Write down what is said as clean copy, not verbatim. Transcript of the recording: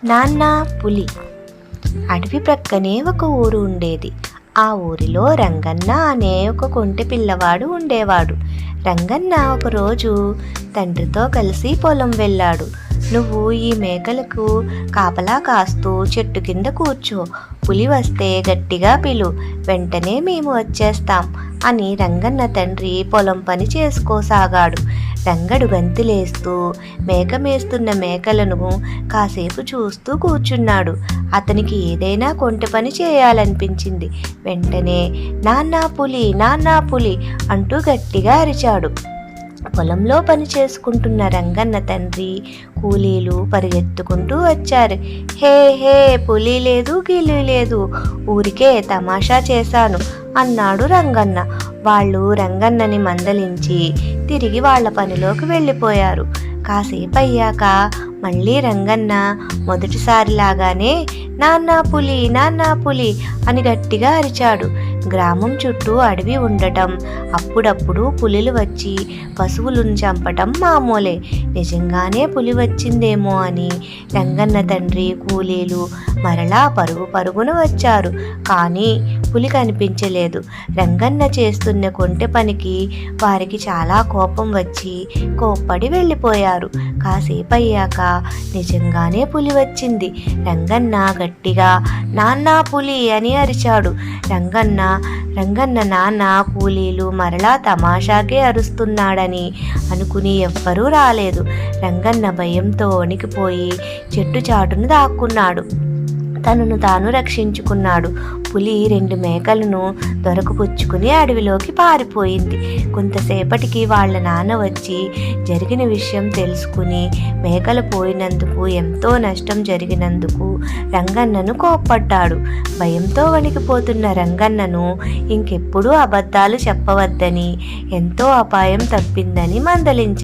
నాన్న పులి. అడవి ప్రక్కనే ఒక ఊరు ఉండేది. ఆ ఊరిలో రంగన్న అనే ఒక కొంటె పిల్లవాడు ఉండేవాడు. రంగన్న ఒకరోజు తండ్రితో కలిసి పొలం వెళ్ళాడు. నువ్వు ఈ మేకలకు కాపలా కాస్తూ చెట్టు కింద కూర్చో, పులి వస్తే గట్టిగా పిలు, వెంటనే మేము వచ్చేస్తాం అని రంగన్న తండ్రి పొలం పని చేసుకోసాగాడు. రంగడు గంతులేస్తూ మేక మేస్తున్న మేకలను కాసేపు చూస్తూ కూర్చున్నాడు. అతనికి ఏదైనా కొంటె పని చేయాలనిపించింది. వెంటనే నాన్నా పులి, నాన్నా పులి అంటూ గట్టిగా అరిచాడు. పొలంలో పని చేసుకుంటున్న రంగన్న తండ్రి కూలీలు పరిగెత్తుకుంటూ వచ్చారు. హే హే, పులి లేదు గిలి లేదు, ఊరికే తమాషా చేశాను అన్నాడు రంగన్న. వాళ్ళు రంగన్నని మందలించి తిరిగి వాళ్ళ పనిలోకి వెళ్ళిపోయారు. కాసేపు అయ్యాక మళ్ళీ రంగన్న మొదటిసారిలాగానే నాన్నా పులి, నాన్నా పులి అని గట్టిగా అరిచాడు. గ్రామం చుట్టూ అడవి ఉండటం, అప్పుడప్పుడు పులులు వచ్చి పశువులను చంపటం మామూలే. నిజంగానే పులి వచ్చిందేమో అని రంగన్న తండ్రి కూలీలు మరలా పరుగు పరుగున వచ్చారు. కానీ పులి కనిపించలేదు. రంగన్న చేస్తున్న కొంటె పనికి వారికి చాలా కోపం వచ్చి కోప్పడి వెళ్ళిపోయారు. కాసేపు అయ్యాక నిజంగానే పులి వచ్చింది. రంగన్న గట్టిగా నాన్నా పులి అని అరిచాడు. రంగన్న నాన్న కూలీలు మరలా తమాషాకే అరుస్తున్నాడని అనుకుని ఎవ్వరూ రాలేదు. రంగన్న భయంతో వణికిపోయి చెట్టు చాటును దాక్కున్నాడు. తనను తాను రక్షించుకున్నాడు. పులి 2 మేకలను దొరకపుచ్చుకుని అడవిలోకి పారిపోయింది. కొంతసేపటికి వాళ్ళ నాన్న వచ్చి జరిగిన విషయం తెలుసుకుని మేకలు పోయినందుకు, ఎంతో నష్టం జరిగినందుకు రంగన్నను కోప్పడ్డాడు. భయంతో వణికిపోతున్న రంగన్నను ఇంకెప్పుడూ అబద్ధాలు చెప్పవద్దని, ఎంతో అపాయం తప్పిందని మందలించాడు.